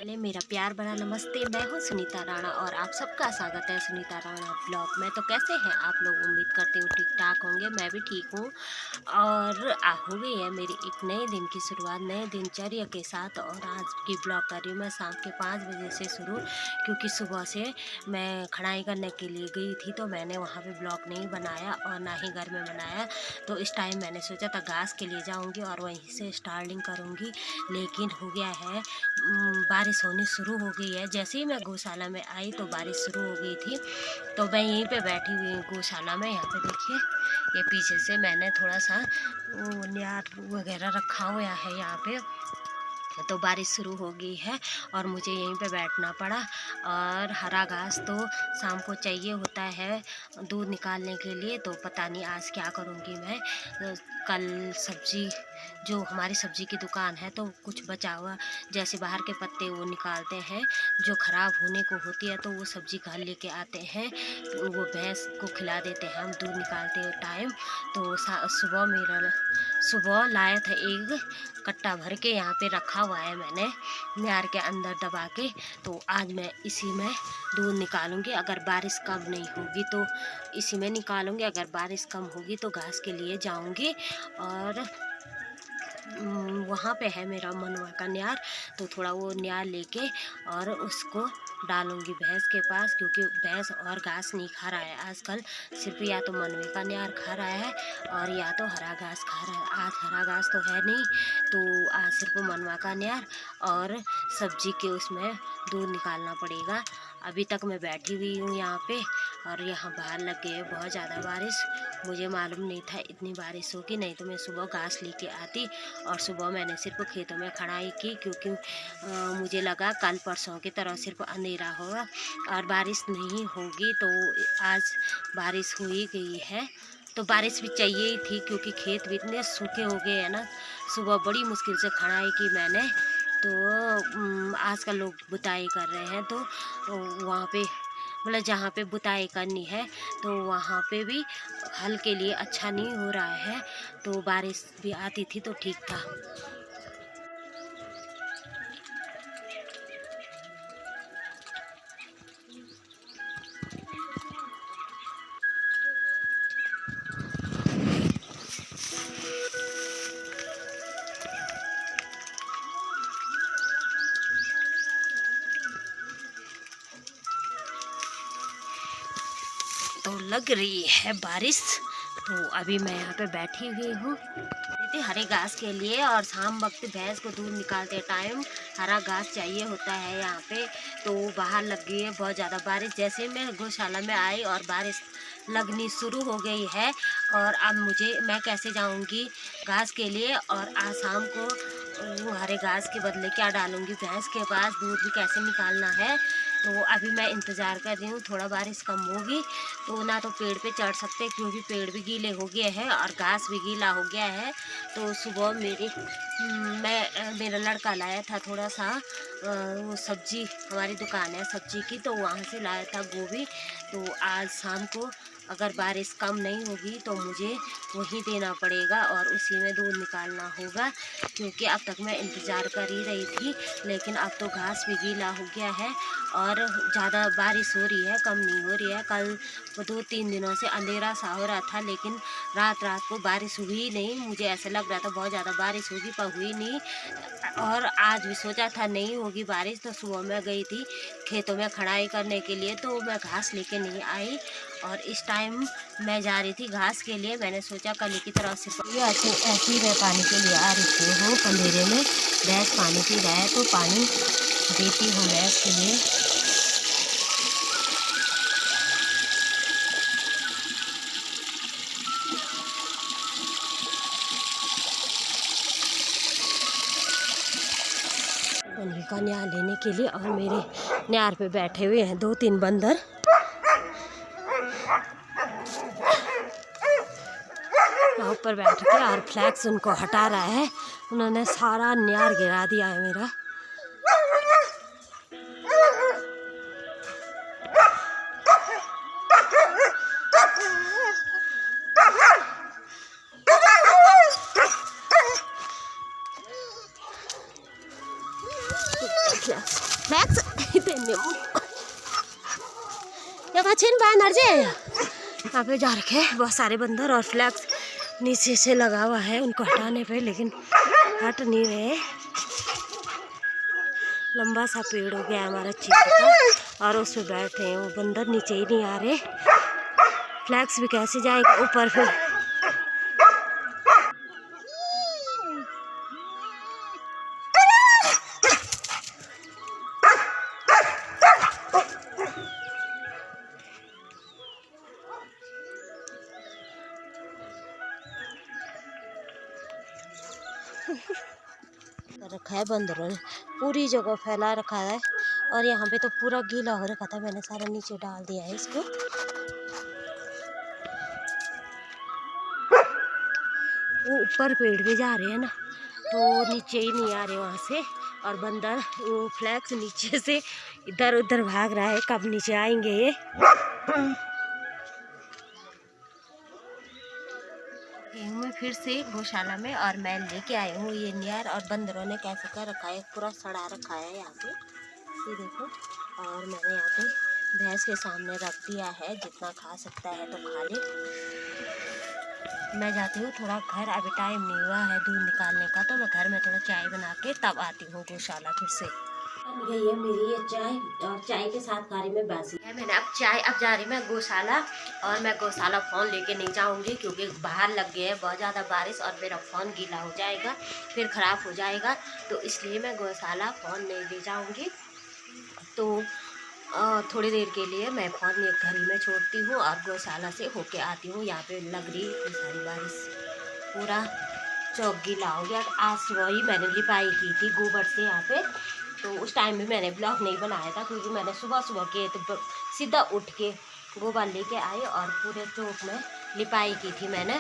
मेरा प्यार भरा नमस्ते। मैं हूँ सुनीता राणा और आप सबका स्वागत है सुनीता राणा ब्लॉग में। तो कैसे हैं आप लोग? उम्मीद करती हूँ ठीक ठाक होंगे। मैं भी ठीक हूँ और हो गई है मेरी एक नए दिन की शुरुआत, नए दिनचर्या के साथ। और आज की ब्लॉग कर रही हूँ मैं शाम के 5 बजे से शुरू, क्योंकि सुबह से मैं खड़ाई करने के लिए गई थी तो मैंने वहाँ पर ब्लॉग नहीं बनाया और ना ही घर में बनाया। तो इस टाइम मैंने सोचा था घास के लिए जाऊँगी और वहीं से स्टार्टिंग करूँगी, लेकिन हो गया है बारिश होनी शुरू हो गई है। जैसे ही मैं गौशाला में आई तो बारिश शुरू हो गई थी। तो मैं यहीं पे बैठी हुई हूँ गौशाला में। यहाँ पे देखिए, ये पीछे से मैंने थोड़ा सा न्यार वगैरह रखा हुआ है यहाँ पे। तो बारिश शुरू हो गई है और मुझे यहीं पे बैठना पड़ा। और हरा घास तो शाम को चाहिए होता है दूध निकालने के लिए। तो पता नहीं आज क्या करूँगी मैं। कल सब्जी, जो हमारी सब्जी की दुकान है, तो कुछ बचा हुआ जैसे बाहर के पत्ते वो निकालते हैं जो ख़राब होने को होती है, तो वो सब्जी घर लेके आते हैं, वो भैंस को खिला देते हैं हम दूध निकालते टाइम। तो सुबह लाया था एक कट्टा भर के, यहाँ पे रखा हुआ है मैंने न्यार के अंदर दबा के। तो आज मैं इसी में दूध निकालूंगी। अगर बारिश कम नहीं होगी तो इसी में निकालूंगी, अगर बारिश कम होगी तो घास के लिए जाऊंगी। और वहाँ पे है मेरा मनवा का न्यार, तो थोड़ा वो न्यार लेके और उसको डालूंगी भैंस के पास, क्योंकि भैंस और घास नहीं खा रहा है आजकल। सिर्फ या तो मनवे का न्यार खा रहा है और या तो हरा घास खा रहा है। आज हरा घास तो है नहीं, तो आज सिर्फ मनवा का न्यार और सब्जी के उसमें दूध निकालना पड़ेगा। अभी तक मैं बैठी हुई हूँ यहाँ पे और यहाँ बाहर लग गई है बहुत ज़्यादा बारिश। मुझे मालूम नहीं था इतनी बारिश होगी, नहीं तो मैं सुबह घास लेके आती। और सुबह मैंने सिर्फ खेतों में खड़ाई की, क्योंकि मुझे लगा कल परसों की तरह सिर्फ अंधेरा होगा और बारिश नहीं होगी। तो आज बारिश हो ही गई है। तो बारिश भी चाहिए ही थी, क्योंकि खेत भी इतने सूखे हो गए हैं ना। सुबह बड़ी मुश्किल से खड़ाई की मैंने। तो आजकल लोग बुताई कर रहे हैं, तो वहाँ पे मतलब जहाँ पे बुताई करनी है तो वहाँ पे भी हल के लिए अच्छा नहीं हो रहा है। तो बारिश भी आती थी तो ठीक था। तो लग रही है बारिश। तो अभी मैं यहाँ पे बैठी हुई हूँ हरे घास के लिए। और शाम वक्त भैंस को दूध निकालते टाइम हरा घास चाहिए होता है यहाँ पे। तो बाहर लग गई है बहुत ज़्यादा बारिश। जैसे मैं गौशाला में आई और बारिश लगनी शुरू हो गई है। और अब मैं कैसे जाऊँगी घास के लिए, और आज शाम को वो हरे घास के बदले क्या डालूँगी भैंस के पास, दूध भी कैसे निकालना है। तो अभी मैं इंतज़ार कर रही हूँ थोड़ा बारिश कम होगी तो ना तो पेड़ पे चढ़ सकते, क्योंकि पेड़ भी गीले हो गए हैं और घास भी गीला हो गया है। तो सुबह मेरा लड़का लाया था थोड़ा सा वो सब्जी, हमारी दुकान है सब्जी की, तो वहाँ से लाया था गोभी। तो आज शाम को अगर बारिश कम नहीं होगी तो मुझे वही देना पड़ेगा और उसी में दूध निकालना होगा, क्योंकि अब तक मैं इंतज़ार कर ही रही थी। लेकिन अब तो घास भी गीला हो गया है और ज़्यादा बारिश हो रही है, कम नहीं हो रही है। कल 2-3 दिनों से अंधेरा सा हो रहा था, लेकिन रात को बारिश हुई नहीं। मुझे ऐसा लग रहा था बहुत ज़्यादा बारिश होगी, पर हुई नहीं। और आज भी सोचा था नहीं होगी बारिश, तो सुबह मैं गई थी खेतों में खड़ाई करने के लिए, तो मैं घास लेके नहीं आई। और इस टाइम मैं जा रही थी घास के लिए। मैंने सोचा कल की तरह से ऐसे ही मैं पानी के लिए आ रही हूँ। अंधेरे में भैंस पानी पी रहा है तो पानी देती हूँ भैंस के लिए। उन्हीं का न्यार लेने के लिए, और मेरे न्यार पे बैठे हुए हैं 2-3 बंदर। ऊपर बैठ के और फ्लैक्स उनको हटा रहा है। उन्होंने सारा न्यार गिरा दिया है मेरा। Yes. फ्लैक्स ये मछली बांधर जे यहाँ पे जा रखे बहुत सारे बंदर और फ्लैक्स नीचे से लगा हुआ है उनको हटाने पे, लेकिन हट नहीं रहे। लंबा सा पेड़ हो गया हमारा चीड़ का और उस पे बैठे हैं वो बंदर, नीचे ही नहीं आ रहे। फ्लैक्स भी कैसे जाएगा ऊपर फिर। रखा है बंदरों ने, पूरी जगह फैला रखा है और यहाँ पे तो पूरा गीला हो रखा था, मैंने सारा नीचे डाल दिया है इसको। वो ऊपर पेड़ पे जा रहे हैं ना तो नीचे ही नहीं आ रहे वहाँ से, और बंदर वो फ्लैक्स नीचे से इधर उधर भाग रहा है, कब नीचे आएंगे ये। मैं फिर से गौशाला में और मैं लेके आई हूँ ये नियर, और बंदरों ने कैसे कर रखा है, पूरा सड़ा रखा है यहाँ पे, ये देखो। और मैंने यहाँ पे भैंस के सामने रख दिया है, जितना खा सकता है तो खा ले। मैं जाती हूँ थोड़ा घर, अभी टाइम नहीं हुआ है दूध निकालने का, तो मैं घर में थोड़ा चाय बना के तब आती हूँ गौशाला फिर से। गई है मेरी ये चाय, और चाय के साथ खा रही मैं बासी है। मैंने अब चाय, अब जा रही मैं गौशाला, और मैं गौशाला फ़ोन लेके नहीं जाऊंगी क्योंकि बाहर लग गए है बहुत ज़्यादा बारिश और मेरा फ़ोन गीला हो जाएगा फिर ख़राब हो जाएगा, तो इसलिए मैं गौशाला फ़ोन नहीं ले जाऊंगी। तो थोड़ी देर के लिए मैं फ़ोन एक घर में छोड़ती हूँ और गौशाला से होके आती हूँ। यहाँ पे लग रही है सारी बारिश, पूरा चौक गीला हो गया। आज सुबह ही मैंने लिपाई की थी गोबर से यहाँ पे, तो उस टाइम भी मैंने ब्लॉग नहीं बनाया था क्योंकि मैंने सुबह सुबह के तो सीधा उठ के गोबर लेके आई और पूरे चौक में लिपाई की थी मैंने।